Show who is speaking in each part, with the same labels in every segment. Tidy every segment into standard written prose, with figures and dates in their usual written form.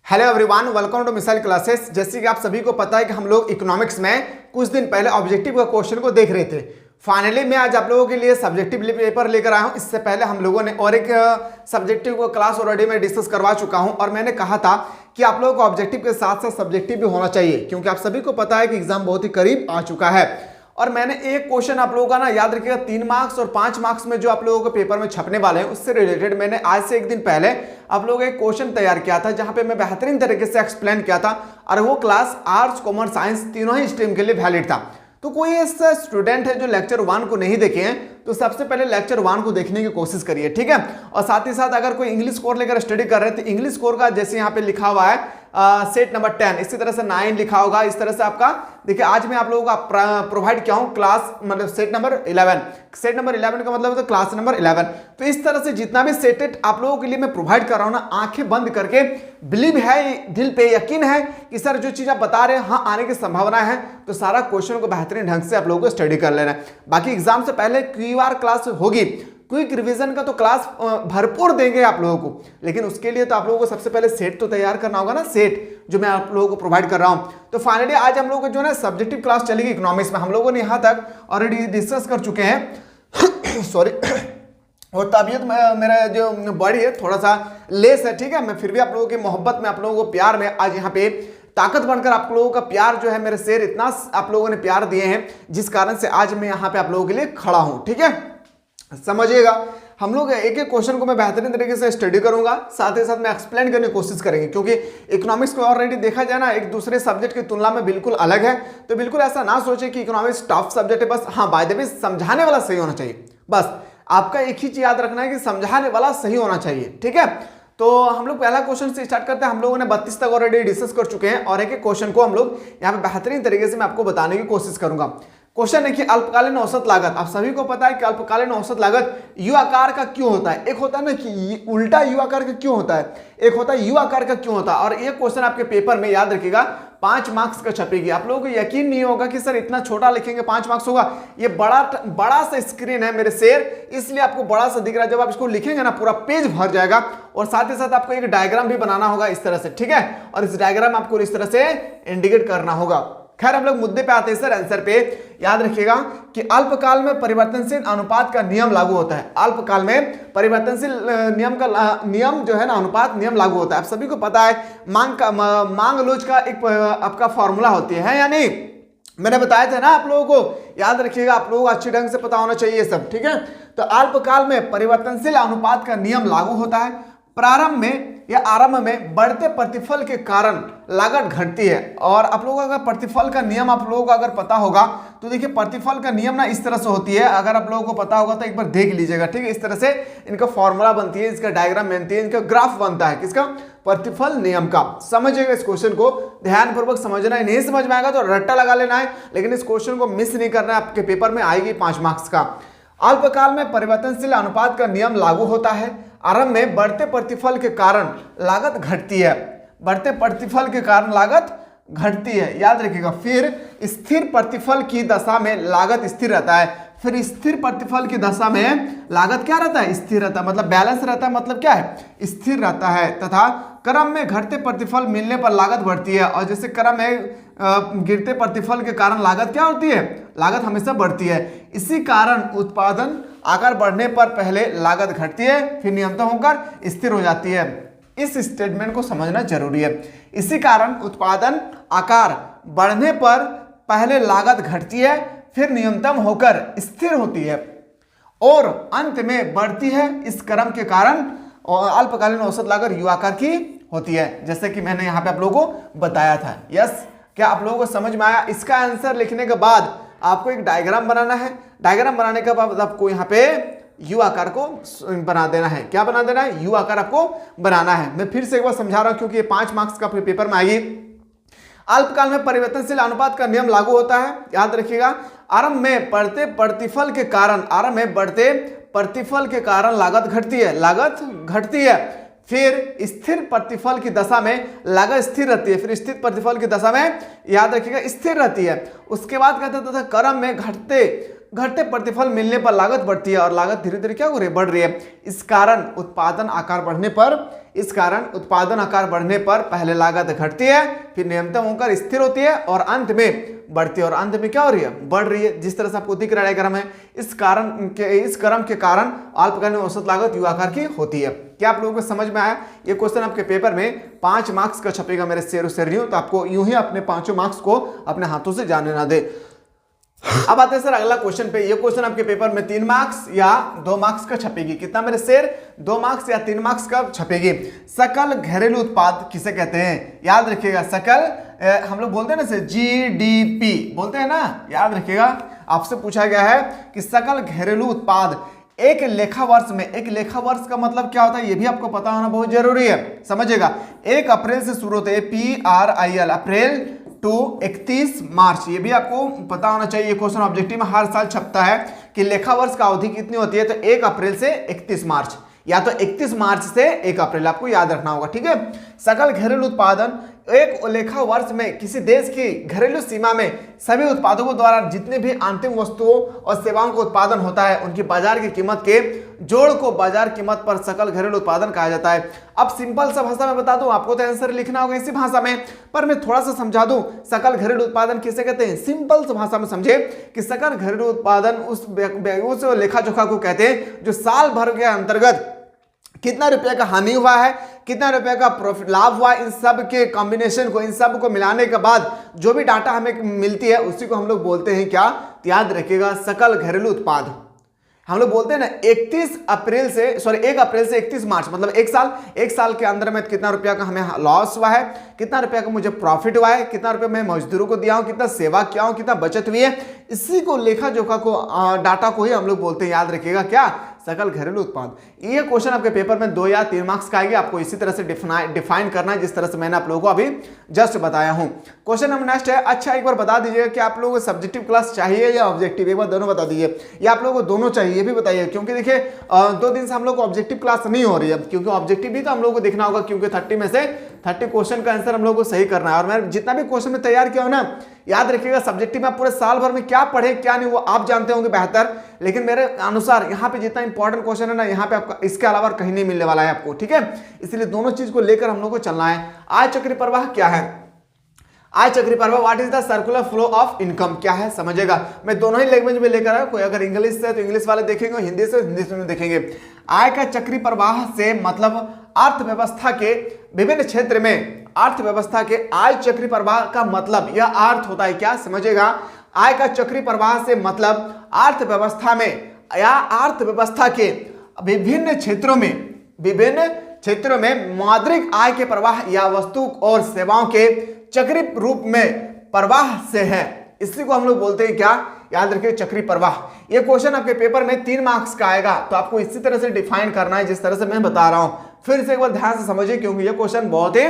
Speaker 1: Hello everyone, welcome to missile classes. जैसे कि आप सभी को पता है कि हम लोग इकोनॉमिक्स में कुछ दिन पहले ऑब्जेक्टिव का क्वेश्चन को देख रहे थे। फाइनली मैं आज आप लोगों के लिए सब्जेक्टिव पेपर लेकर आया हूं। इससे पहले हम लोगों ने और एक सब्जेक्टिव को क्लास ऑलरेडी मैं डिस्कस करवा चुका हूं और मैंने कहा था कि आप लोगों को ऑब्जेक्टिव के साथ साथ सब्जेक्टिव भी होना चाहिए, क्योंकि आप सभी को पता है कि एग्जाम बहुत ही करीब आ चुका है। और मैंने एक क्वेश्चन आप लोगों का ना याद रखिएगा, 3 मार्क्स और 5 मार्क्स में जो आप लोगों को पेपर में छपने वाले हैं उससे रिलेटेड मैंने आज से एक दिन पहले आप लोगों को एक क्वेश्चन तैयार किया था, जहां पे मैं बेहतरीन तरीके से एक्सप्लेन किया था और वो क्लास आर्ट्स कॉमर्स साइंस तीनों ही स्ट्रीम के लिए वैलिड था। तो कोई ऐसा स्टूडेंट है जो लेक्चर 1 को नहीं देखे हैं तो सबसे पहले लेक्चर 1 को देखने की कोशिश करिए, ठीक है। और साथ ही साथ अगर कोई इंग्लिश कोर लेकर स्टडी कर रहे हैं तो इंग्लिश कोर का जैसे यहाँ पे लिखा हुआ है सेट नंबर 10, इसी तरह से 9 लिखा होगा। इस तरह से आपका देखिए आज मैं आप लोगों का प्रोवाइड किया हूं क्लास मतलब सेट नंबर 11। सेट नंबर 11 का मतलब है तो क्लास नंबर 11। तो इस तरह से जितना भी सेटेड आप लोगों के लिए मैं प्रोवाइड कर रहा हूं ना, आंखें बंद करके बिलीव है, दिल पे यकीन है कि सर जो चीज आप बता रहे हैं हाँ आने की संभावना है, तो सारा क्वेश्चन को बेहतरीन ढंग से आप लोगों को स्टडी कर लेना है। बाकी एग्जाम से पहले क्यूआर क्लास होगी, क्विक रिवीजन का तो क्लास भरपूर देंगे आप लोगों को, लेकिन उसके लिए तो आप लोगों को सबसे पहले सेट तो तैयार करना होगा ना, सेट जो मैं आप लोगों को प्रोवाइड कर रहा हूं। तो फाइनली आज हम लोगों को जो है सब्जेक्टिव क्लास चलेगी इकोनॉमिक्स में। हम लोगों ने यहां तक ऑलरेडी डिस्कस कर चुके हैं सॉरी और तबीयत मेरा जो बॉडी है थोड़ा सा लेस है, ठीक है। मैं फिर भी आप लोगों की मोहब्बत में, आप लोगों को प्यार में आज यहाँ पे ताकत बनकर आप लोगों का प्यार जो है, मेरे शेर इतना आप लोगों ने प्यार दिए हैं जिस कारण से आज मैं यहाँ पे आप लोगों के लिए खड़ा हूं, ठीक है। समझिएगा, हम लोग एक एक क्वेश्चन को मैं बेहतरीन तरीके से स्टडी करूंगा, साथ ही साथ मैं एक्सप्लेन करने की कोशिश करेंगे, क्योंकि इकोनॉमिक्स को ऑलरेडी देखा जाए ना एक दूसरे सब्जेक्ट की तुलना में बिल्कुल अलग है। तो बिल्कुल ऐसा ना सोचे कि इकोनॉमिक्स टफ सब्जेक्ट है, बस हाँ बाय द वे समझाने वाला सही होना चाहिए। बस आपका एक ही चीज याद रखना है कि समझाने वाला सही होना चाहिए, ठीक है। तो हम लोग पहला क्वेश्चन से स्टार्ट करते हैं। हम लोगों ने 32 तक ऑलरेडी डिस्कस कर चुके हैं और एक एक क्वेश्चन को हम लोग यहाँ पे बेहतरीन तरीके से मैं आपको बताने की कोशिश करूंगा। क्वेश्चन है कि अल्पकालीन औसत लागत, आप सभी को पता है कि अल्पकालीन औसत लागत यू आकार का क्यों होता है। एक होता है ना कि उल्टा यू आकार का क्यों होता है, एक होता है यू आकार का क्यों होता है। और ये क्वेश्चन आपके पेपर में याद रखिएगा 5 मार्क्स का छपेगी। आप लोगों को यकीन नहीं होगा कि सर इतना छोटा लिखेंगे 5 मार्क्स होगा। ये बड़ा सा स्क्रीन है मेरे शेर, इसलिए आपको बड़ा सा दिख रहा है। जब आप इसको लिखेंगे ना पूरा पेज भर जाएगा और साथ ही साथ आपको एक डायग्राम भी बनाना होगा इस तरह से, ठीक है। और इस डायग्राम आपको इस तरह से इंडिकेट करना होगा। खैर हम लोग मुद्दे पे आते हैं सर, आंसर पे। याद रखिएगा कि अल्पकाल में परिवर्तनशील अनुपात का नियम लागू होता है। अल्पकाल में परिवर्तनशील नियम जो है ना, अनुपात नियम लागू होता है। आप सभी को पता है मांग लोच का एक आपका फॉर्मूला होती है, यानी मैंने बताया था ना आप लोगों को, याद रखिएगा, आप लोगों को अच्छे ढंग से पता होना चाहिए सब, ठीक है। तो अल्पकाल में परिवर्तनशील अनुपात का नियम लागू होता है। प्रारंभ में या आरंभ में बढ़ते प्रतिफल के कारण लागत घटती है। और आप लोगों को अगर प्रतिफल का नियम आप लोगों को अगर पता होगा तो देखिए प्रतिफल का नियम ना इस तरह से होती है। अगर आप लोगों को पता होगा तो एक बार देख लीजिएगा, ठीक है। इस तरह से इनका फॉर्मूला बनती है, इसका डायग्राम बनती है, इनका ग्राफ बनता है, किसका, प्रतिफल नियम का। समझिएगा इस क्वेश्चन को, ध्यानपूर्वक समझना है। नहीं समझ में आएगा तो रट्टा लगा लेना है, लेकिन इस क्वेश्चन को मिस नहीं करना है, आपके पेपर में आएगी 5 मार्क्स का। अल्पकाल में परिवर्तनशील अनुपात का नियम लागू होता है। आरंभ में बढ़ते प्रतिफल के कारण लागत घटती है। बढ़ते प्रतिफल के कारण लागत घटती है, याद रखिएगा। फिर स्थिर प्रतिफल की दशा में लागत स्थिर रहता है। फिर स्थिर प्रतिफल की दशा में लागत क्या रहता है, स्थिर रहता है, मतलब बैलेंस रहता है, मतलब क्या है, स्थिर रहता है। तथा क्रम में घटते प्रतिफल मिलने पर लागत बढ़ती है। और जैसे क्रम में गिरते प्रतिफल के कारण लागत क्या होती है, लागत हमेशा बढ़ती है। इसी कारण उत्पादन आकार बढ़ने पर पहले लागत घटती है, फिर नियंत्रण होकर स्थिर हो जाती है। इस स्टेटमेंट को समझना जरूरी है। इसी कारण उत्पादन आकार बढ़ने पर पहले लागत घटती है, फिर न्यूनतम होकर स्थिर होती है और अंत में बढ़ती है। इस क्रम के कारण अल्पकालीन औसत लागत यू आकार की होती है, जैसे कि मैंने यहाँ पे आप लोगों को बताया था। यस, क्या आप लोगों को समझ में आया। इसका आंसर लिखने के बाद आपको एक डायग्राम बनाना है। डायग्राम बनाने के बाद आपको यहाँ पे यू आकार को बना देना है। क्या बना देना है, यू आकार आपको बनाना है। मैं फिर से एक बार समझा रहा हूं क्योंकि ये 5 मार्क्स का पेपर में आएगी। अल्पकाल में परिवर्तनशील अनुपात का नियम लागू होता है, याद रखिएगा। आरंभ में बढ़ते प्रतिफल के कारण, आरंभ में बढ़ते प्रतिफल के कारण लागत घटती है, लागत घटती है। फिर स्थिर प्रतिफल की दशा में लागत स्थिर रहती है। फिर स्थिर प्रतिफल की दशा में याद रखिएगा स्थिर रहती है। उसके बाद कहते हैं तथा क्रम में घटते घटते प्रतिफल मिलने पर लागत बढ़ती है और लागत धीरे धीरे क्या हो रही है, बढ़ रही है। इस कारण उत्पादन आकार बढ़ने पर पहले लागत घटती है, फिर न्यूनतम होकर स्थिर होती है और अंत में बढ़ती है और अंत में क्या हो रही है, बढ़ रही है। जिस तरह से आपको दिख रहा है डायग्राम है, इस क्रम के कारण अल्पकालीन औसत लागत यू आकार की होती है। क्या आप लोगों को समझ में आया? ये क्वेश्चन आपके पेपर में 5 मार्क्स का छपेगा मेरे शेर शेरियों, तो आपको यूं ही अपने 5 मार्क्स को अपने हाथों से जाने ना दे। अब आते हैं सर अगला क्वेश्चन पे। ये क्वेश्चन आपके पेपर में 3 मार्क्स या 2 मार्क्स का छपेगी। कितना मेरे शेर? 2 मार्क्स या 3 मार्क्स का छपेगी। सकल घरेलू उत्पाद किसे कहते हैं? याद रखिएगा, सकल हम लोग बोलते हैं ना जीडीपी बोलते हैं ना, याद रखिएगा। आपसे पूछा गया है कि सकल घरेलू उत्पाद एक लेखा वर्ष में, एक लेखा वर्ष का मतलब क्या होता है ये भी आपको पता होना बहुत जरूरी है, समझिएगा। 1 अप्रैल से शुरू होते हैं, PRIL, अप्रैल टू 31 मार्च, ये भी आपको पता होना चाहिए। ये क्वेश्चन ऑब्जेक्टिव में हर साल छपता है कि लेखा वर्ष का अवधि कितनी होती है, तो 1 अप्रैल से 31 मार्च या तो 31 मार्च से 1 अप्रैल, आपको याद रखना होगा, ठीक है। सकल घरेलू उत्पादन एक लेखा वर्ष में किसी देश की घरेलू सीमा में सभी उत्पादकों द्वारा जितने भी अंतिम वस्तुओं और सेवाओं का उत्पादन होता है उनकी बाजार की कीमत के जोड़ को बाजार कीमत पर सकल घरेलू उत्पादन कहा जाता है। अब सिंपल सा भाषा में बता दूं, आपको तो आंसर लिखना होगा इसी भाषा में, पर मैं थोड़ा सा समझा दूं सकल घरेलू उत्पादन किसे कहते हैं। सिंपल सा भाषा में समझे कि सकल घरेलू उत्पादन उस लेखा जोखा को कहते हैं जो साल भर के अंतर्गत कितना रुपए का हानि हुआ है, कितना रुपए का प्रॉफिट लाभ हुआ, इन सब के कॉम्बिनेशन को, इन सब को मिलाने के बाद जो भी डाटा हमें मिलती है उसी को हम लोग बोलते हैं क्या, याद रखिएगा, सकल घरेलू उत्पाद। हम लोग बोलते हैं ना 1 अप्रैल से 31 मार्च, मतलब एक साल के अंदर में कितना रुपया का हमें लॉस हुआ है, कितना रुपया का मुझे प्रॉफिट हुआ है, कितना रुपया मैं मजदूरों को दिया हूं, कितना सेवा किया हूं, कितना बचत हुई है, इसी को लेखा जोखा को डाटा को ही हम लोग बोलते हैं, याद रखिएगा क्या, सकल घरेलू उत्पाद। ये क्वेश्चन आपके पेपर में 2 या 3 मार्क्स का आएगा, आपको इसी तरह से डिफाइन करना है जिस तरह से मैंने आप लोगों को अभी जस्ट बताया हूं। क्वेश्चन नंबर नेक्स्ट है, अच्छा एक बार बता दीजिएगा कि आप लोगों को सब्जेक्टिव क्लास चाहिए या ऑब्जेक्टिव, एक बार दोनों बता दीजिए, या आप लोगों को दोनों चाहिए ये भी बताइए, क्योंकि देखिए 2 दिन से हम लोग को ऑब्जेक्टिव क्लास नहीं हो रही है, क्योंकि ऑब्जेक्टिव भी तो हम लोग को देखना होगा, क्योंकि 30 में से 30 क्वेश्चन का आंसर हम लोग को सही करना है। और मैं जितना भी क्वेश्चन में तैयार किया हूं ना, याद रखिएगा सब्जेक्टिव में पूरे साल भर में क्या पढ़े क्या नहीं वो आप जानते होंगे बेहतर, लेकिन मेरे अनुसार यहाँ पे जितना इंपॉर्टेंट क्वेश्चन है ना, यहाँ पे आपका इसके अलावा कहीं नहीं मिलने वाला है आपको, ठीक है। इसलिए दोनों चीज को लेकर हम लोग को चलना है। आय चक्रीय प्रवाह क्या है? आय चक्रीय प्रवाह, what is the circular flow of income, क्या है समझिएगा। मैं दोनों ही लैंग्वेज में लेकर आया, कोई अगर इंग्लिश से तो इंग्लिश वाले देखेंगे, हिंदी से हिंदी में देखेंगे। आय का चक्रीय प्रवाह से मतलब अर्थव्यवस्था के विभिन्न क्षेत्र में, अर्थव्यवस्था के आय चक्रीय प्रवाह का मतलब यह अर्थ होता है, क्या समझिएगा। आय का चक्रीय प्रवाह से मतलब अर्थव्यवस्था में या अर्थव्यवस्था के विभिन्न क्षेत्रों में मौद्रिक आय के प्रवाह या वस्तु और सेवाओं के चक्रीय रूप में प्रवाह से है, इसी को हम लोग बोलते हैं क्या, याद रखिए चक्रीय प्रवाह। ये क्वेश्चन आपके पेपर में 3 मार्क्स का आएगा, तो आपको इसी तरह से डिफाइन करना है जिस तरह से मैं बता रहा हूं। फिर से एक बार ध्यान से समझिए, क्योंकि ये क्वेश्चन बहुत ही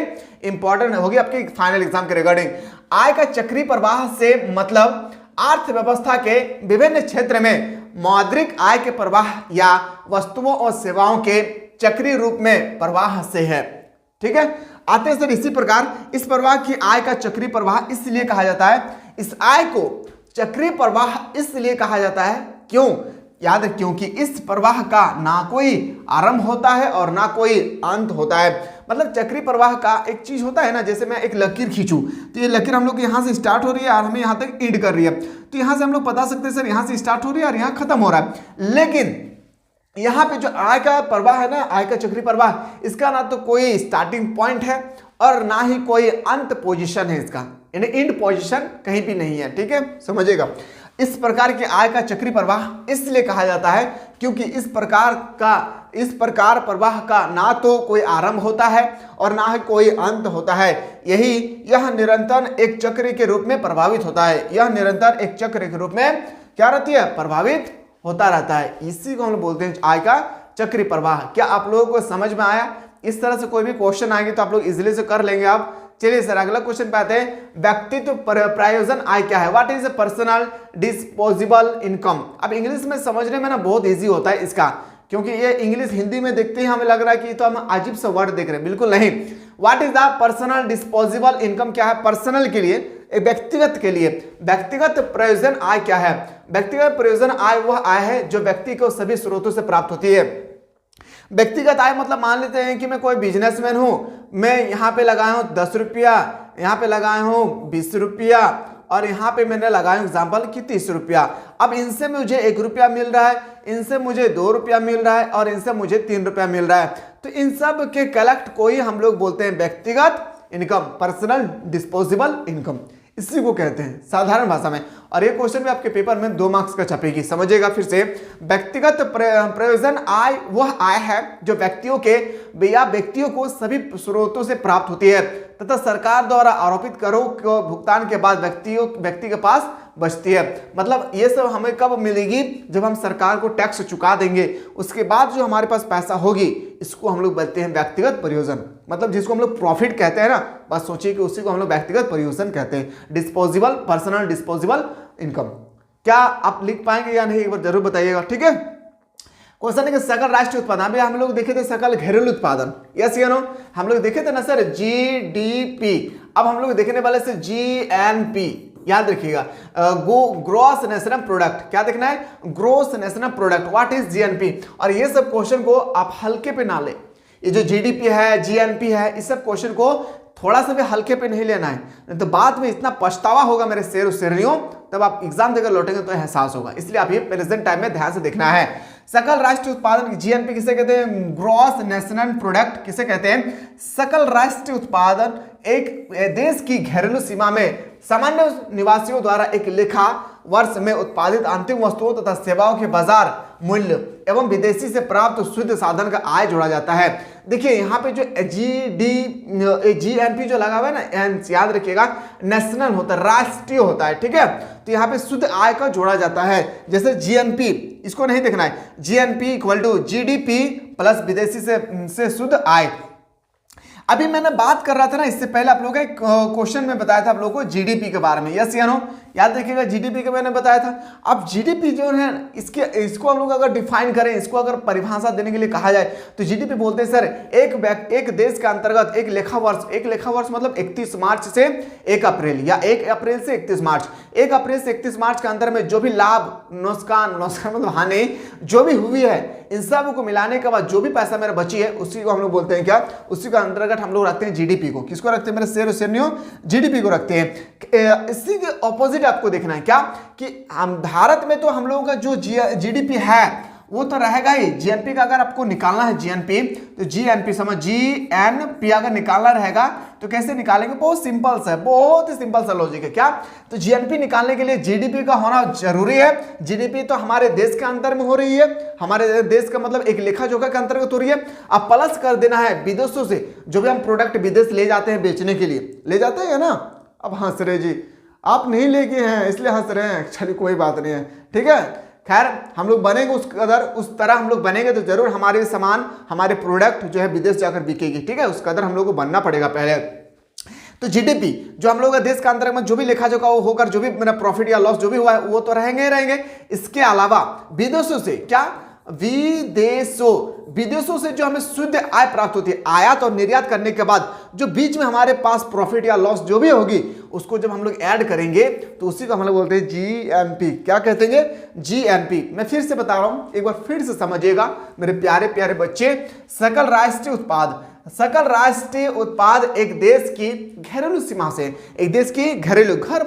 Speaker 1: इंपॉर्टेंट होगी आपके फाइनल एग्जाम के रिगार्डिंग। आय का चक्रीय प्रवाह से मतलब अर्थव्यवस्था के विभिन्न क्षेत्र में मौद्रिक आय के प्रवाह या वस्तुओं और सेवाओं के चक्रीय रूप में प्रवाह से है, ठीक है। आते हैं सर इसी प्रकार, इस प्रवाह की आय का चक्रीय प्रवाह इसलिए कहा जाता है, इस आय को चक्रीय प्रवाह इसलिए कहा जाता है, क्यों, याद है, क्योंकि इस प्रवाह का ना कोई आरंभ होता है और ना कोई अंत होता है। मतलब चक्रीय प्रवाह का एक चीज होता है ना, जैसे मैं एक लकीर खींचूं तो ये लकीर हम लोग यहाँ से स्टार्ट हो रही है और हमें यहाँ तक एंड कर रही है, तो यहाँ से हम लोग बता सकते हैं सर यहाँ से स्टार्ट हो रही है और यहाँ खत्म हो रहा है। लेकिन यहाँ पे जो आय का प्रवाह है ना, आय का चक्रीय प्रवाह, इसका ना तो कोई स्टार्टिंग पॉइंट है और ना ही कोई अंत पोजीशन है, इसका यानी एंड पोजीशन कहीं भी नहीं है, ठीक है, समझिएगा। इस प्रकार के आय का चक्रीय प्रवाह इसलिए कहा जाता है क्योंकि इस प्रकार प्रवाह का ना तो कोई आरंभ होता है और ना ही कोई अंत होता है, यह निरंतर एक चक्र के रूप में प्रभावित होता है, यह निरंतर एक चक्र के रूप में क्या रहती है, प्रभावित होता रहता है। इसी को हम लोग बोलते हैं आय का चक्रीय प्रवाह। क्या आप लोगों को समझ में आया? इस तरह से कोई भी क्वेश्चन आएंगे तो आप लोग इजीली से कर लेंगे आप। चलिए सर अगला क्वेश्चन पे आते हैं, व्यक्तित्व प्रायोजन आय क्या है, what is a personal disposable income. अब इंग्लिश में समझने में ना बहुत इजी होता है इसका, क्योंकि ये इंग्लिश हिंदी में देखते ही हमें लग रहा है कि तो हम अजीब सा वर्ड देख रहे हैं, बिल्कुल नहीं। What is the personal disposable income, क्या है, पर्सनल के लिए एक व्यक्तिगत के लिए व्यक्तिगत प्रयोजन आय क्या है? व्यक्तिगत प्रयोजन आय वह आय है जो व्यक्ति को सभी स्रोतों से प्राप्त होती है। व्यक्तिगत आय मतलब मान लेते हैं कि मैं कोई बिजनेसमैन हूं, मैं यहाँ पे लगाया हूँ 10 रुपया, यहाँ पे लगाया हूँ 20 रुपया और यहाँ पे मैंने लगाया एग्जाम्पल कि 30 रुपया। अब इनसे मुझे 1 रुपया मिल रहा है, इनसे मुझे 2 रुपया मिल रहा है और इनसे मुझे 3 रुपया मिल रहा है। तो इन सब के कलेक्ट को ही हम लोग बोलते हैं व्यक्तिगत इनकम, पर्सनल डिस्पोजेबल इनकम, इसी को कहते हैं साधारण भाषा में। और ये क्वेश्चन भी आपके पेपर में 2 मार्क्स का छपेगी, समझिएगा फिर से। व्यक्तिगत प्रयोजन आय वह आय है जो व्यक्तियों के या व्यक्तियों को सभी स्रोतों से प्राप्त होती है तथा सरकार द्वारा आरोपित करों को भुगतान के बाद व्यक्ति के पास बचती है। मतलब ये सब हमें कब मिलेगी? जब हम सरकार को टैक्स चुका देंगे, उसके बाद जो हमारे पास पैसा होगी, इसको हम लोग बोलते हैं व्यक्तिगत प्रयोजन। मतलब जिसको हम लोग प्रॉफिट कहते हैं ना, बस सोचिए कि उसी को हम लोग व्यक्तिगत प्रयोजन कहते हैं। Disposable, personal disposable income. क्या आप लिख पाएंगे या नहीं, एक बार जरूर बताइएगा, ठीक है। क्वेश्चन है कि सकल राष्ट्रीय उत्पादन, अभी हम लोग देखे थे सकल घरेलू उत्पादन, यस या नो, हम लोग देखे थे ना सर जीडीपी। अब हम लोग देखने वाले से जीएनपी, याद रखिएगा, ग्रॉस नेशनल प्रोडक्ट। क्या देखना है? Gross national product. What is GNP? और ये सब क्वेश्चन को आप हल्के पे ना ले। ये जो जीडीपी है, जीएनपी है, इस सब क्वेश्चन को थोड़ा सा भी हल्के पे नहीं लेना है, नहीं तो बाद में इतना पछतावा होगा मेरे शेर शेरनियों, तब आप एग्जाम देकर लौटेंगे तो एहसास होगा। इसलिए आप ये प्रेजेंट टाइम में ध्यान से देखना है। सकल राष्ट्रीय उत्पादन, जीएनपी किसे कहते हैं? ग्रॉस नेशनल प्रोडक्ट किसे कहते हैं? सकल राष्ट्रीय उत्पादन एक देश की घरेलू सीमा में सामान्य निवासियों द्वारा एक लेखा वर्ष में उत्पादित अंतिम वस्तुओं तथा सेवाओं के बाजार मूल्य एवं विदेशी से प्राप्त शुद्ध साधन का आय जोड़ा जाता है। देखिए यहाँ पे जो जीएनपी जो लगा हुआ है ना, एन याद रखिएगा, नेशनल होता है, राष्ट्रीय होता है, ठीक है। तो यहाँ पे शुद्ध आय का जोड़ा जाता है। जैसे जीएनपी, इसको नहीं देखना है, GNP equal to GDP plus विदेशी से शुद्ध आय। अभी मैंने बात कर रहा था ना, इससे पहले आप लोगों को क्वेश्चन में बताया था आप लोगों को जीडीपी के बारे में, यस या नो, याद रखिएगा जीडीपी के मैंने बताया था। अब जीडीपी जो है इसको हम लोग अगर डिफाइन करें, इसको अगर परिभाषा देने के लिए कहा जाए तो जीडीपी बोलते हैं सर एक देश के अंतर्गत एक लेखा वर्ष मतलब 31 मार्च से 1 अप्रैल या 1 अप्रैल से 31 मार्च, 1 अप्रैल से 31 मार्च के अंतर में जो भी लाभ नुकसान मतलब हानि जो भी हुई है, इन सब को मिलाने के बाद जो भी पैसा मेरा बची है, उसी को हम लोग बोलते हैं क्या? उसी का अंतर्गत हम लोग रखते हैं जीडीपी को। किसको रखते हैं मेरे शेर शेरनियों? जीडीपी को रखते हैं। इसी के ऑपोजिट आपको देखना है क्या कि हम भारत में तो हम लोगों का जो जीडीपी है वो तो रहेगा ही। जीएनपी का अगर आपको निकालना है जीएनपी, तो जीएनपी समझ, जीएनपी अगर निकालना रहेगा तो कैसे निकालेंगे? बहुत सिंपल सा है, बहुत ही सिंपल सा लॉजिक है। क्या? तो जीएनपी निकालने के लिए जीडीपी का होना जरूरी है। जीडीपी तो हमारे देश के अंतर में हो रही है, हमारे देश का मतलब एक लेखा जोखा के अंतर्गत हो रही है। अब प्लस कर देना है विदेशों से, जो भी हम प्रोडक्ट विदेश ले जाते हैं बेचने के लिए, ले जाते हैं ना। अब हंस रहे जी, आप नहीं लेके हैं इसलिए हंस रहे हैं, चलिए कोई बात नहीं है, ठीक है। खैर हम लोग बनेंगे उस तरह हम लोग बनेंगे तो जरूर हमारे सामान, हमारे प्रोडक्ट जो है विदेश जाकर बिकेगी, ठीक है। उस कदर हम लोग को बनना पड़ेगा पहले। तो जीडीपी जो हम लोग का देश का अंतर्गत जो भी लेखा जोखा वो होकर जो भी मेरा प्रॉफिट या लॉस जो भी हुआ है वो तो रहेंगे ही रहेंगे। इसके अलावा विदेशों से, क्या? विदेशों से जो हमें शुद्ध आय प्राप्त होती है, आयात और निर्यात करने के बाद जो बीच में हमारे पास प्रॉफिट या लॉस जो भी होगी, उसको जब हम लोग ऐड करेंगे तो उसी को हम लोग बोलते हैं जीएनपी। क्या कहते हैं? जीएनपी। मैं फिर से बता रहा हूं, एक बार फिर से समझिएगा मेरे प्यारे प्यारे बच्चे। सकल राष्ट्रीय उत्पाद एक देश की घरेलू सीमा से, एक देश की घरेलू घर,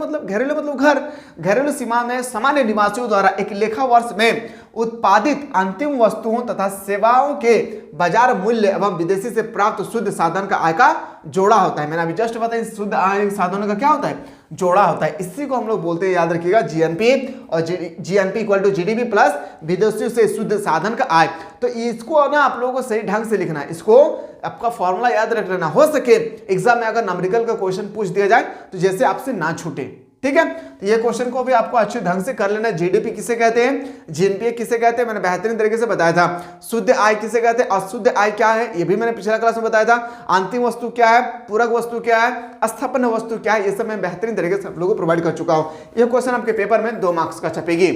Speaker 1: घरेलू सीमा में सामान्य निवासियों द्वारा एक लेखा वर्ष में उत्पादित अंतिम वस्तुओं तथा सेवाओं के बाजार मूल्य एवं विदेशी से प्राप्त शुद्ध साधन का आय का जोड़ा होता है। मैंने अभी जस्ट बताया, शुद्ध आय साधनों का क्या होता है? जोड़ा होता है। इसी को हम लोग बोलते हैं, याद रखिएगा, जीएनपी। और GNP equal to GDP plus विदेशियों से शुद्ध साधन का आय। तो इसको ना आप लोगों को सही ढंग से लिखना है, इसको आपका फॉर्मूला याद रख लेना। हो सके एग्जाम में अगर न्यूमेरिकल का क्वेश्चन पूछ दिया जाए तो जैसे आपसे ना छूटे, ठीक है। तो ये क्वेश्चन को भी आपको अच्छे ढंग से कर लेना। जीडीपी किसे कहते हैं, जीएनपी किसे कहते हैं, मैंने बेहतरीन तरीके से बताया था। शुद्ध आय किसे कहते हैं, अशुद्ध आय क्या है, ये भी मैंने पिछला क्लास में बताया था। अंतिम वस्तु क्या है, पूरक वस्तु क्या है, स्थापन वस्तु क्या है, ये सब मैं बेहतरीन तरीके से आप लोगों को प्रोवाइड कर चुका हूं। यह क्वेश्चन आपके पेपर में 2 मार्क्स का छपेगी।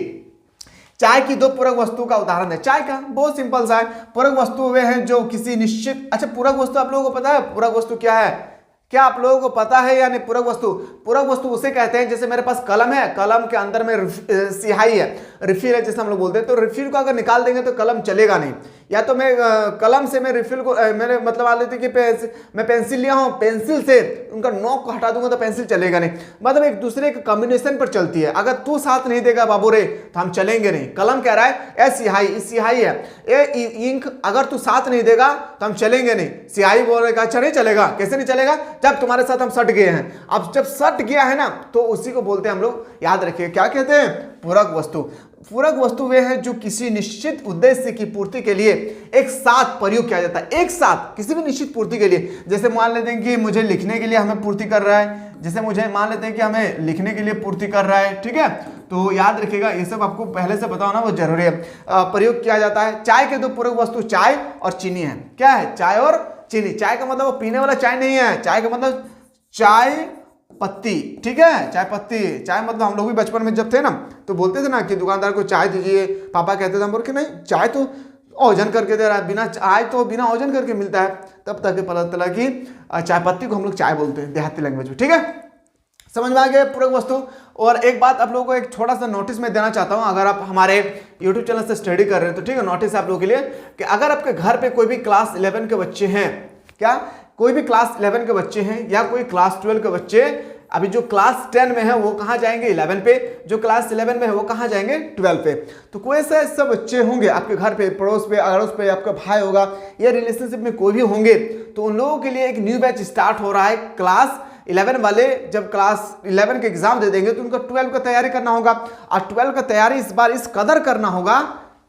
Speaker 1: चाय की 2 पूरक वस्तु का उदाहरण है। चाय का बहुत सिंपल सा है। पूरक वस्तु वे हैं जो किसी निश्चित, अच्छा पूरक वस्तु आप लोगों को पता है पूरक वस्तु क्या है? क्या आप लोगों को पता है या नहीं? पूरक वस्तु, पूरक वस्तु उसे कहते हैं जैसे मेरे पास कलम है, कलम के अंदर में स्याही है, रिफिल है जैसे हम लोग बोलते हैं, तो रिफिल को अगर निकाल देंगे तो कलम चलेगा नहीं। या तो मैं कलम से मैं रिफिल को मैंने मतलब मान लेते कि मैं पेंसिल लिया हूं, पेंसिल से उनका नोक को हटा दूंगा तो पेंसिल चलेगा नहीं। मतलब एक दूसरे के कॉम्बिनेशन पर चलती है। अगर तू साथ नहीं देगा बाबू रे तो हम चलेंगे नहीं। कलम कह रहा है ए स्याही, स्याही है, ए इंक, अगर तू साथ नहीं देगा तो हम चलेंगे नहीं। स्याही बोलेगा अच्छा नहीं चलेगा। कैसे नहीं चलेगा? जब तुम्हारे साथ हम सट गए हैं। अब जब सट गया है ना तो उसी को बोलते हैं हम लोग, याद रखिए क्या कहते हैं? पूरक वस्तु। पूरक वस्तु वे है जो किसी निश्चित उद्देश्य की पूर्ति के लिए एक साथ प्रयोग किया जाता है। एक साथ किसी भी निश्चित पूर्ति के लिए, जैसे मान लेते हैं कि मुझे लिखने के लिए हमें पूर्ति कर रहा है, जैसे मुझे मान लेते हैं कि हमें लिखने के लिए पूर्ति कर रहा है, ठीक है। तो याद रखिएगा ये सब आपको पहले से पता होना वो जरूरी है। प्रयोग किया जाता है। चाय के दो पूरक वस्तु चाय और चीनी है। क्या है? चाय और चीनी। चाय का मतलब वो पीने वाला चाय नहीं है, चाय का मतलब चाय पत्ती, ठीक है, चाय पत्ती। चाय मतलब हम लोग भी बचपन में जब थे ना तो बोलते थे ना कि दुकानदार को चाय दीजिए, पापा कहते थे हम बोल के नहीं चाय तो ओजन करके दे रहा है, बिना चाय तो बिना ओजन करके मिलता है। तब तक पता चला कि चाय पत्ती को हम लोग चाय बोलते हैं देहाती लैंग्वेज में, ठीक है। समझ में आ गया पूरक वस्तु। और एक बात आप लोगों को एक छोटा सा नोटिस में देना चाहता हूं, अगर आप हमारे YouTube चैनल से स्टडी कर रहे हैं तो ठीक है, नोटिस है आप लोगों के लिए कि अगर आपके घर पे कोई भी क्लास 11 के बच्चे हैं, क्या कोई भी क्लास 11 के बच्चे हैं या कोई क्लास 12 के बच्चे, अभी जो क्लास 10 में है वो कहाँ जाएंगे? 11 पे। जो क्लास 11 में है वो कहाँ जाएंगे? 12 पे। तो कोई ऐसे बच्चे होंगे आपके घर पे, पड़ोस पे, अड़ोस पे, आपका भाई होगा या रिलेशनशिप में कोई भी होंगे, तो उन लोगों के लिए एक न्यू बैच स्टार्ट हो रहा है। क्लास 11 वाले जब क्लास 11 के एग्जाम दे देंगे तो उनका 12 का तैयारी करना होगा। और 12 का तैयारी इस बार इस कदर करना होगा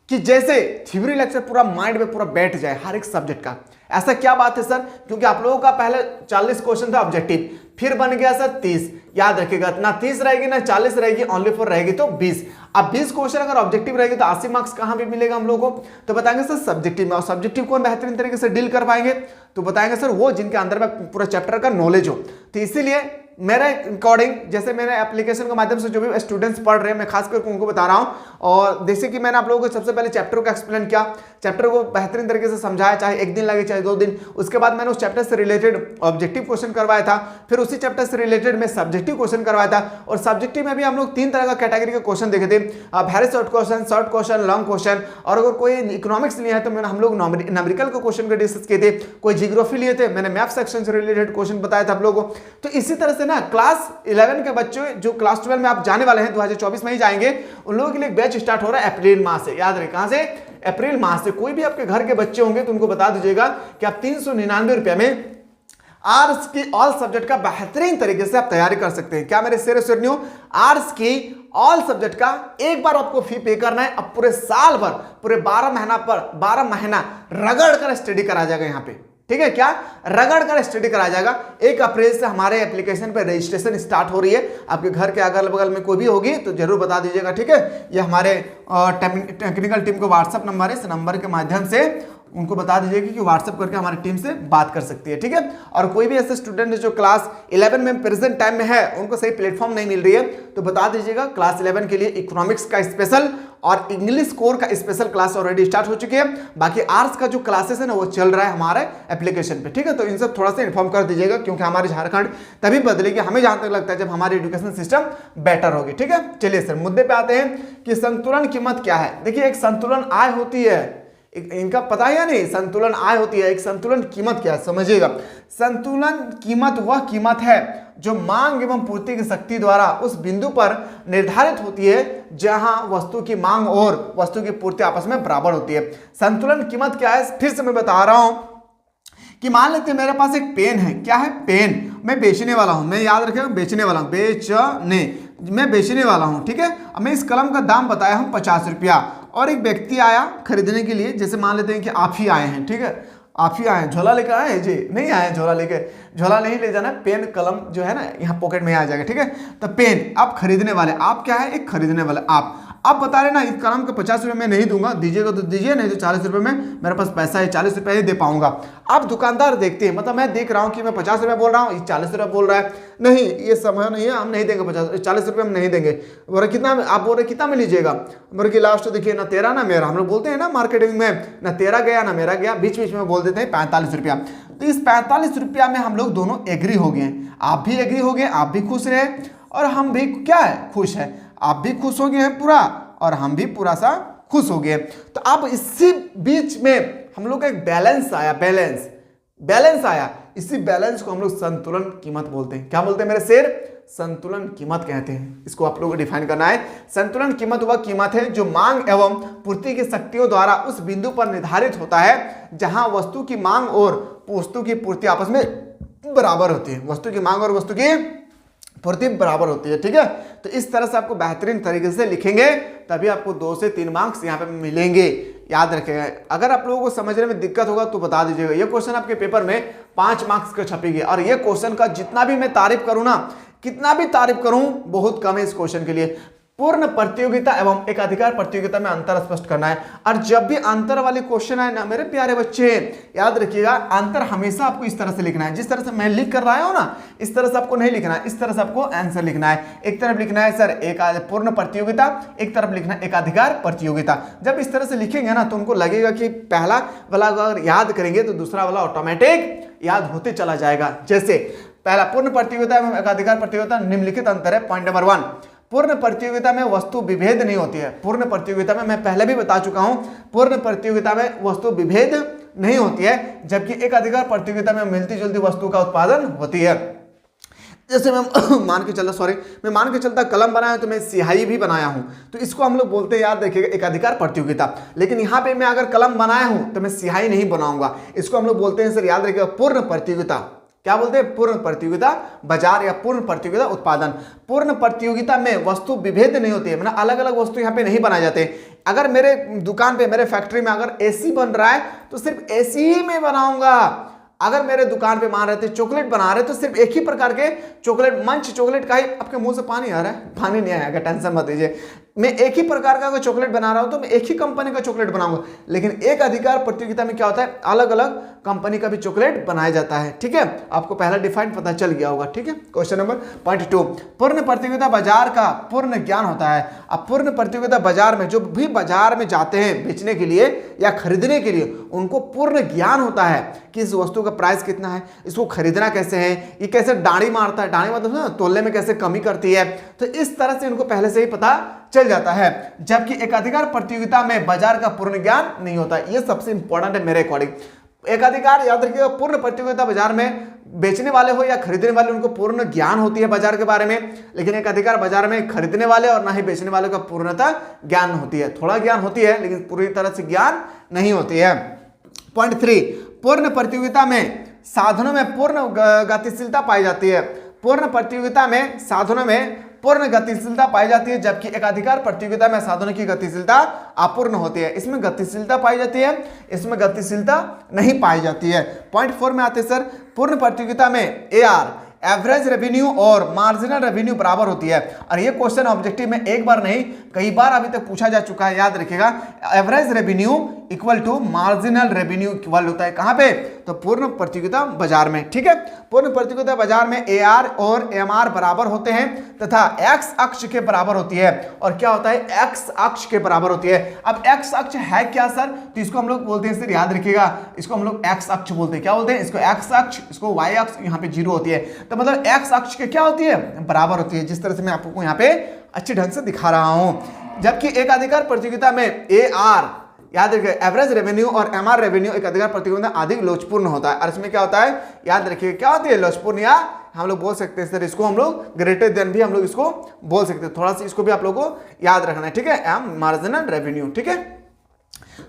Speaker 1: कि जैसे थ्योरी लेक्चर पूरा माइंड में पूरा बैठ जाए हर एक सब्जेक्ट का। ऐसा क्या बात है सर? क्योंकि आप लोगों का पहले 40 क्वेश्चन था ऑब्जेक्टिव, फिर बन गया सर 30। याद रखिएगा ना 30 रहेगी ना 40 रहेगी, ओनली फॉर रहेगी तो 20। अब 20 क्वेश्चन अगर ऑब्जेक्टिव रहेगी तो 80 मार्क्स कहां पे मिलेगा हम लोगों को? तो बताएंगे सर सब्जेक्टिव में। और सब्जेक्टिव को बेहतरीन तरीके से डील कर पाएंगे तो बताएंगे सर वो जिनके अंदर में पूरा चैप्टर का नॉलेज हो। तो इसीलिए मेरे अकॉर्डिंग, जैसे मेरे एप्लीकेशन के माध्यम से जो भी स्टूडेंट्स पढ़ रहे हैं मैं खास करके उनको बता रहा हूं, और जैसे कि मैंने आप लोगों को सबसे पहले चैप्टर को एक्सप्लेन किया, चैप्टर को बेहतरीन तरीके से समझाया, चाहे 1 दिन लगे चाहे 2 दिन। उसके बाद मैंने उस चैप्टर से रिलेटेड ऑब्जेक्टिव क्वेश्चन करवाया था, फिर उसी चैप्टर से रिलेटेड मैं सब्जेक्टिव क्वेश्चन करवाया था। और सब्जेक्टिव में भी हम लोग 3 तरह का कैटेगरी के क्वेश्चन देखे थे, very short question, long question. और अगर कोई इकोनॉमिक्स लिया है तो मैंने हम लोग न्यूमेरिकल के क्वेश्चन को डिस्कस किए थे। कोई जियोग्राफी लिए थे, मैंने मैथ सेक्शन से रिलेटेड क्वेश्चन बताया था आप लोगों को। तो इसी तरह से ना क्लास 11 के बच्चे जो क्लास 12 में आप जाने वाले हैं 2024 में ही जाएंगे, उन लोगों के लिए बैच स्टार्ट हो रहा है अप्रैल माह से। याद रहे कहां से? अप्रैल माह से। कोई भी आपके घर के बच्चे होंगे तो उनको बता दीजिएगा कि आप 399 रुपए में आर्ट्स की ऑल सब्जेक्ट का बेहतरीन तरीके से आप तैयारी कर सकते हैं। क्या मेरे शेर शेरनियों? आर्ट्स की ऑल सब्जेक्ट का एक बार आपको फी पे करना है। अब पूरे साल भर, पूरे 12 महीना रगड़ कर स्टडी करा जाएगा यहाँ पे, ठीक है। क्या? रगड़ कर स्टडी करा जाएगा। 1 अप्रैल से हमारे एप्लीकेशन पे रजिस्ट्रेशन स्टार्ट हो रही है। आपके घर के अगल बगल में कोई भी होगी तो जरूर बता दीजिएगा, ठीक है। ये हमारे टेक्निकल टीम को व्हाट्सएप नंबर है, इस नंबर के माध्यम से उनको बता दीजिएगा कि व्हाट्सएप करके हमारी टीम से बात कर सकती है, ठीक है। और कोई भी ऐसे स्टूडेंट है जो क्लास 11 में प्रेजेंट टाइम में है, उनको सही प्लेटफॉर्म नहीं मिल रही है, तो बता दीजिएगा क्लास 11 के लिए इकोनॉमिक्स का स्पेशल और इंग्लिश कोर का स्पेशल क्लास ऑलरेडी स्टार्ट हो चुकी है। बाकी आर्ट्स का जो क्लासेस है ना वो चल रहा है हमारे एप्लीकेशन पे, ठीक है। तो इन सब थोड़ा सा इन्फॉर्म कर दीजिएगा, क्योंकि हमारे झारखंड तभी बदलेगी, हमें जहां तक लगता है जब हमारी एजुकेशन सिस्टम बेटर होगी, ठीक है। चलिए सर मुद्दे पे आते हैं कि संतुलन कीमत क्या है। देखिए एक संतुलन आय होती है, इनका पता है या नहीं? संतुलन आय होती है, एक संतुलन कीमत क्या है समझिएगा। संतुलन कीमत वह कीमत है जो मांग एवं पूर्ति की शक्ति द्वारा उस बिंदु पर निर्धारित होती है जहां वस्तु की मांग और वस्तु की पूर्ति आपस में बराबर होती है। संतुलन कीमत क्या है? फिर से मैं बता रहा हूं कि मान लेते हैं मेरे पास एक पेन है। क्या है? पेन। मैं बेचने वाला हूं, मैं याद रखिएगा बेचने वाला हूं, मैं बेचने वाला हूं, ठीक है। अब मैं इस कलम का दाम बताया हूं 50 रुपया, और एक व्यक्ति आया खरीदने के लिए, जैसे मान लेते हैं कि आप ही आए हैं, ठीक है। आप ही आए हैं, झोला लेकर आए हैं जी? नहीं आए झोला लेके, झोला नहीं ले जाना, पेन कलम जो है ना यहाँ पॉकेट में आ जाएगा, ठीक है। तो पेन आप खरीदने वाले, आप क्या है? एक खरीदने वाले। आप आप बता रहे ना इस कलम को 50 रुपये में नहीं दूंगा, दीजिएगा तो दीजिए, नहीं तो 40 रुपये में मेरे पास पैसा है, 40 रुपये ही दे पाऊंगा। अब दुकानदार देखते हैं, मतलब मैं देख रहा हूँ कि मैं 50 रुपये बोल रहा हूँ, 40 रुपये बोल रहा है, नहीं ये समय नहीं है, हम नहीं देंगे 40 रुपये हम नहीं देंगे। बोल रहे कितना, आप बोल रहे कितना में लीजिएगा, बोल कि लास्ट देखिए ना तेरा ना मेरा, हम लोग बोलते हैं ना मार्केटिंग में, ना तेरा गया ना मेरा गया, बीच बीच में बोल देते हैं 45 रुपया। तो इस 45 रुपया में हम लोग दोनों एग्री हो गए, आप भी एग्री हो गए, आप भी खुश रहे और हम भी क्या है खुश है, आप भी खुश हो गए हैं पूरा और हम भी पूरा सा खुश हो गए। तो अब इसी बीच में हम लोग का एक बैलेंस आया, बैलेंस आया, इसी बैलेंस को हम लोग संतुलन कीमत बोलते हैं। क्या बोलते हैं मेरे शेर? संतुलन कीमत कहते हैं। इसको आप लोगों को डिफाइन करना है। संतुलन कीमत वह कीमत है जो मांग एवं पूर्ति की शक्तियों द्वारा उस बिंदु पर निर्धारित होता है जहां वस्तु की मांग और वस्तु की पूर्ति आपस में बराबर होती है, वस्तु की मांग और वस्तु की पूर्ति बराबर होती है। ठीक है, तो इस तरह से आपको बेहतरीन तरीके से लिखेंगे तभी आपको 2 से 3 मार्क्स यहाँ पे मिलेंगे। याद रखेगा, अगर आप लोगों को समझने में दिक्कत होगा तो बता दीजिएगा। ये क्वेश्चन आपके पेपर में 5 मार्क्स का छपेगी और ये क्वेश्चन का जितना भी मैं तारीफ करूँ ना, कितना भी तारीफ करूँ बहुत कम है इस क्वेश्चन के लिए। पूर्ण प्रतियोगिता एवं एकाधिकार प्रतियोगिता में अंतर स्पष्ट करना है। और जब भी अंतर वाले क्वेश्चन आए ना मेरे प्यारे बच्चे, याद रखिएगा अंतर हमेशा आपको इस तरह से लिखना है, जिस तरह से मैं लिख कर रहा हूं ना इस तरह से आपको नहीं लिखना है, इस तरह से आपको आंसर लिखना है। एक तरफ लिखना है सर एक पूर्ण प्रतियोगिता, एक तरफ लिखना है एकाधिकार प्रतियोगिता। जब इस तरह से लिखेंगे ना तो उनको लगेगा कि पहला वाला अगर याद करेंगे तो दूसरा वाला ऑटोमेटिक याद होते चला जाएगा। जैसे पहला पूर्ण प्रतियोगिता एवं एकाधिकार प्रतियोगिता निम्नलिखित अंतर है। पॉइंट नंबर 1, पूर्ण प्रतियोगिता में वस्तु विभेद नहीं होती है। पूर्ण प्रतियोगिता में मैं पहले भी बता चुका हूं, पूर्ण प्रतियोगिता में वस्तु विभेद नहीं होती है, जबकि एकाधिकार प्रतियोगिता में मिलती जुलती वस्तु का उत्पादन होती है। जैसे मैं मान के चलता कलम बनाया तो मैं स्याही भी बनाया हूं, तो इसको हम लोग बोलते हैं, याद रखिएगा, एकाधिकार प्रतियोगिता। लेकिन यहां पे मैं अगर कलम बनाया हूं तो मैं स्याही नहीं बनाऊंगा, इसको हम लोग बोलते हैं सर, याद रखिएगा, पूर्ण प्रतियोगिता। क्या बोलते हैं? पूर्ण प्रतियोगिता बाजार या पूर्ण प्रतियोगिता उत्पादन। पूर्ण प्रतियोगिता में वस्तु विभेद नहीं होती है, मतलब अलग अलग वस्तु यहाँ पे नहीं बनाए जाते। अगर मेरे दुकान पे, मेरे फैक्ट्री में अगर एसी बन रहा है तो सिर्फ एसी ही में बनाऊंगा। अगर मेरे दुकान पे मान रहे थे चॉकलेट बना रहे तो सिर्फ एक ही प्रकार के चॉकलेट, मंच चॉकलेट का ही। आपके मुंह से पानी आ रहा है? पानी नहीं आएगा, टेंशन मत लीजिए। मैं एक ही प्रकार का अगर चॉकलेट बना रहा हूं तो मैं एक ही कंपनी का चॉकलेट बनाऊंगा। लेकिन एक अधिकार प्रतियोगिता में क्या होता है, अलग अलग कंपनी का भी चॉकलेट बनाया जाता है। ठीक है, आपको पहला डिफाइन पता चल गया होगा। ठीक है, क्वेश्चन नंबर पॉइंट 2, पूर्ण प्रतियोगिता बाजार का पूर्ण ज्ञान होता है। अब पूर्ण प्रतियोगिता बाजार में जो भी बाजार में जाते हैं बेचने के लिए या खरीदने के लिए, उनको पूर्ण ज्ञान होता है कि इस वस्तु का प्राइस कितना है, इसको खरीदना कैसे है, ये कैसे डाड़ी मारता है, डाड़ी मतलब ना तोलने में कैसे कमी करती है। तो इस तरह से उनको पहले से ही पता चल जाता है, जबकि एकाधिकार प्रतियोगिता में बाजार का पूर्ण ज्ञान नहीं होता। ये सबसे इंपॉर्टेंट है मेरे अकॉर्डिंग। एकाधिकार याद रखिएगा, पूर्ण प्रतियोगिता बाजार में बेचने वाले हो या खरीदने वाले उनको पूर्ण ज्ञान होती है बाजार के बारे में, लेकिन एकाधिकार बाजार में खरीदने वाले और ना ही बेचने वाले का पूर्णतः ज्ञान होती है। थोड़ा ज्ञान होती है लेकिन पूरी तरह से ज्ञान नहीं होती है। पॉइंट 3, पूर्ण प्रतियोगिता में साधनों में पूर्ण गतिशीलता पाई जाती है। पूर्ण प्रतियोगिता में साधनों में पूर्ण गतिशीलता पाई जाती है, जबकि एकाधिकार प्रतियोगिता में साधनों की गतिशीलता अपूर्ण होती है। इसमें गतिशीलता पाई जाती है, इसमें गतिशीलता नहीं पाई जाती है। पॉइंट 4 में आते हैं सर, पूर्ण प्रतियोगिता में AR एवरेज रेवेन्यू और मार्जिनल रेवेन्यू बराबर होती है। और ये क्वेश्चन ऑब्जेक्टिव में एक बार नहीं कई बार अभी तक पूछा जा चुका है, याद रखिएगा। Average revenue equal to marginal revenue equal होता है कहां पे? तो पूर्ण प्रतियोगिता बाजार में। ठीक है, पूर्ण प्रतियोगिता बाजार में AR और MR बराबर होते हैं तथा X अक्ष के बराबर होती है। और क्या होता है? X अक्ष के बराबर होती है। अब X अक्ष है क्या सर? तो इसको हम लोग बोलते हैं सर, याद रखिएगा, इसको हम लोग X अक्ष बोलते हैं। क्या बोलते हैं? इसको X अक्ष, इसको Y अक्ष, यहाँ पे 0 होती है। तो मतलब X अक्ष के क्या होती है? बराबर होती है, जिस तरह से मैं आपको यहाँ पे अच्छे ढंग से दिखा रहा हूं। जबकि एकाधिकार प्रतियोगिता में AR याद रखिए एवरेज रेवेन्यू और MR रेवेन्यू एकाधिकार प्रतियोगिता अधिक लोचपूर्ण होता है। और इसमें क्या होता है? याद रखिए क्या होती है? लोचपूर्ण, या हम लोग बोल सकते हैं सर इसको, हम लोग ग्रेटर देन भी हम लोग इसको बोल सकते हैं। थोड़ा सा इसको भी आप लोगों को याद रखना है। ठीक है, मार्जिनल रेवेन्यू। ठीक है,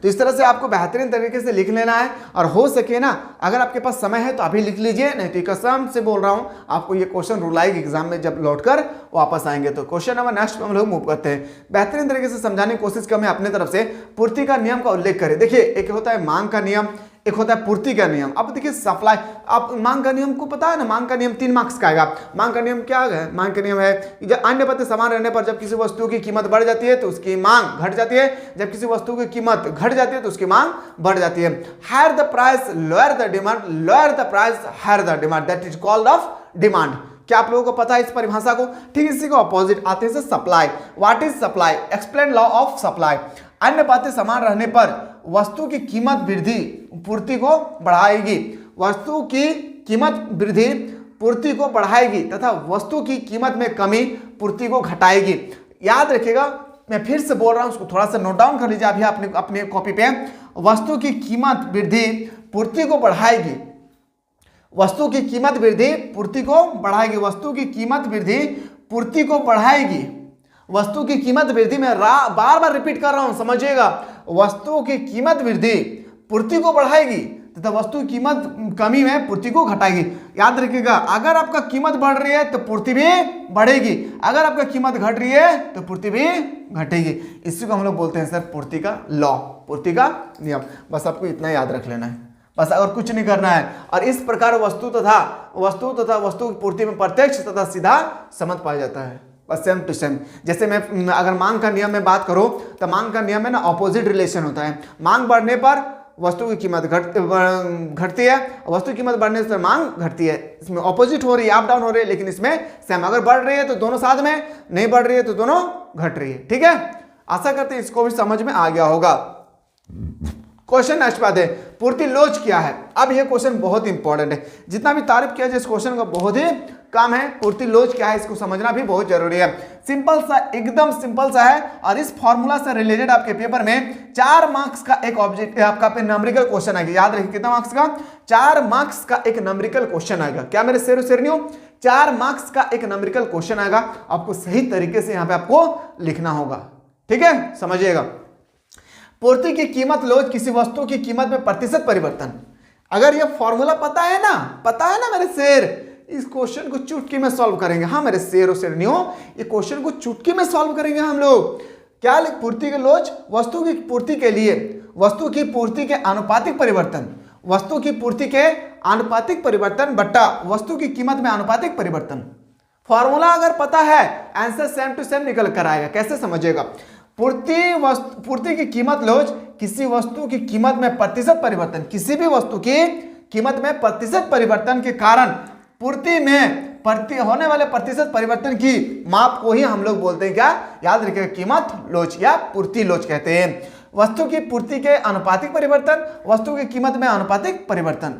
Speaker 1: तो इस तरह से आपको बेहतरीन तरीके से लिख लेना है। और हो सके ना, अगर आपके पास समय है तो अभी लिख लीजिए, नहीं तो कसम से बोल रहा हूं आपको ये क्वेश्चन रुलाएगा एग्जाम में जब लौटकर वापस आएंगे। तो क्वेश्चन नंबर नेक्स्ट हम लोग मूव करते हैं। बेहतरीन तरीके से समझाने की कोशिश करें अपने तरफ से। पूर्ति का नियम का उल्लेख करें। देखिए, एक होता है मांग का नियम, एक होता है पूर्ति का नियम। अब देखिए सप्लाई, आप मांग का नियम को पता है ना, मांग का नियम 3 मार्क्स का आएगा। मांग का नियम क्या है? मांग का नियम है कि जब अन्य पद समान रहने पर जब किसी वस्तु की कीमत बढ़ जाती है तो उसकी मांग घट जाती है, जब किसी वस्तु की कीमत घट जाती है तो उसकी मांग बढ़ जाती है। Higher the price lower the demand, lower the price higher the demand, that is called of demand. क्या आप लोगों को पता है इस परिभाषा को? ठीक, इसी को अपोजिट आते हैं supply. What is supply? Explain law of supply. अन्य बातें समान रहने पर वस्तु की कीमत वृद्धि पूर्ति को बढ़ाएगी, वस्तु की कीमत वृद्धि पूर्ति को बढ़ाएगी तथा वस्तु की कीमत में कमी पूर्ति को घटाएगी। याद रखिएगा, मैं फिर से बोल रहा हूं, उसको थोड़ा सा नोट डाउन कर लीजिए अभी अपने कॉपी पे। वस्तु की कीमत वृद्धि पूर्ति को बढ़ाएगी, वस्तु की कीमत वृद्धि पूर्ति को बढ़ाएगी, वस्तु की कीमत वृद्धि पूर्ति को बढ़ाएगी, वस्तु की कीमत वृद्धि में बार बार रिपीट कर रहा हूं, समझिएगा। वस्तु की कीमत वृद्धि पूर्ति को बढ़ाएगी तथा वस्तु की कीमत कमी में पूर्ति को घटाएगी। याद रखिएगा, अगर आपका कीमत बढ़ रही है तो पूर्ति भी बढ़ेगी, अगर आपका कीमत घट रही है तो पूर्ति भी घटेगी। इसी को हम लोग बोलते हैं सर पूर्ति का लॉ, पूर्ति का नियम। बस आपको इतना याद रख लेना है, बस और कुछ नहीं करना है। और इस प्रकार वस्तु तथा वस्तु की पूर्ति में प्रत्यक्ष तथा सीधा संबंध पाया जाता है, बस सेम टू सेम। जैसे मैं अगर मांग का नियम में बात करूं तो मांग का नियम में ना ऑपोजिट रिलेशन होता है। मांग बढ़ने पर वस्तु की कीमत घटती है, वस्तु की कीमत बढ़ने से मांग घटती है। इसमें ऑपोजिट हो रही है, अप डाउन हो रही है, लेकिन इसमें सेम। अगर बढ़ रही है तो दोनों साथ में, नहीं बढ़ रही है तो दोनों घट रही है। ठीक है, आशा करते हैं इसको भी समझ में आ गया होगा। क्वेश्चन नेक्स्ट बात है, पूर्ति लोच क्या है? अब यह क्वेश्चन बहुत इंपॉर्टेंट है, जितना भी तारीफ किया जाए इस क्वेश्चन का बहुत ही कम है। पूर्ति लोच क्या है इसको समझना भी बहुत जरूरी है। सिंपल सा, एकदम सिंपल सा है, और इस फॉर्मूला से रिलेटेड आपके पेपर में 4 मार्क्स का एक ऑब्जेक्ट आपका नंबरिकल क्वेश्चन आएगा। याद रखिए कितना मार्क्स का? 4 मार्क्स का एक नंबरिकल क्वेश्चन आएगा। क्या मेरे शेर शेरनियों? 4 मार्क्स का एक नंबरिकल क्वेश्चन आएगा, आपको सही तरीके से यहाँ पे आपको लिखना होगा। ठीक है, समझिएगा। पूर्ति की कीमत लोच किसी वस्तु की कीमत में प्रतिशत परिवर्तन। अगर ये फॉर्मूला पता है ना मेरे शेर, इस क्वेश्चन को चुटकी में सॉल्व करेंगे। हाँ मेरे शेर और शेरनियों, ये क्वेश्चन को चुटकी में सॉल्व करेंगे हम लोग। क्या? पूर्ति के लोच वस्तु की पूर्ति के लिए वस्तु की पूर्ति के आनुपातिक परिवर्तन, वस्तु की पूर्ति के आनुपातिक परिवर्तन बट्टा वस्तु की कीमत में आनुपातिक परिवर्तन। फॉर्मूला अगर पता है, आंसर सेम टू सेम निकल कर आएगा। कैसे समझिएगा? पूर्ति की कीमत लोच किसी वस्तु की कीमत में प्रतिशत परिवर्तन, किसी भी वस्तु की कीमत में प्रतिशत परिवर्तन के कारण पूर्ति में होने वाले प्रतिशत परिवर्तन की माप को ही हम लोग बोलते हैं क्या? याद रखिएगा, कीमत लोच या पूर्ति लोच कहते हैं। वस्तु की पूर्ति के आनुपातिक परिवर्तन, वस्तु की कीमत में आनुपातिक परिवर्तन।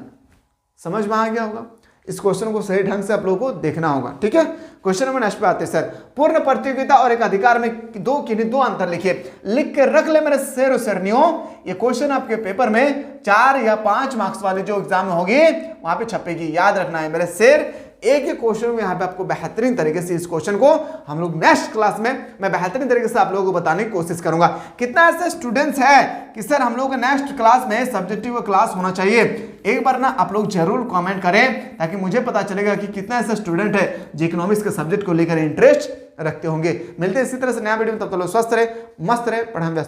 Speaker 1: समझ में आ गया होगा? इस क्वेश्चन को सही ढंग से आप लोगों को देखना होगा। ठीक है, क्वेश्चन नंबर नेक्स्ट पे आते हैं सर। पूर्ण प्रतियोगिता और एक अधिकार में दो अंतर लिखिए। लिख के रख ले मेरे शेर और शेरनियों, ये क्वेश्चन आपके पेपर में 4 या 5 मार्क्स वाले जो एग्जाम में होगी वहां पे छपेगी। याद रखना है मेरे शेर। एक ही क्वेश्चन में यहाँ पे आपको बेहतरीन तरीके से इस क्वेश्चन को हम लोग नेक्स्ट क्लास में मैं बेहतरीन तरीके से आप लोगों को बताने की कोशिश करूंगा। कितना ऐसे स्टूडेंट्स है कि सर हम लोग नेक्स्ट क्लास में सब्जेक्टिव क्लास होना चाहिए, एक बार ना आप लोग जरूर कमेंट करें, ताकि मुझे पता चलेगा कि कितना ऐसे स्टूडेंट है जो इकोनॉमिक्स के सब्जेक्ट को लेकर इंटरेस्ट रखते होंगे। मिलते हैं इसी तरह से नया वीडियो में, तब तक लोग स्वस्थ रहे, मस्त रहे, पढ़ाई में व्यस्त।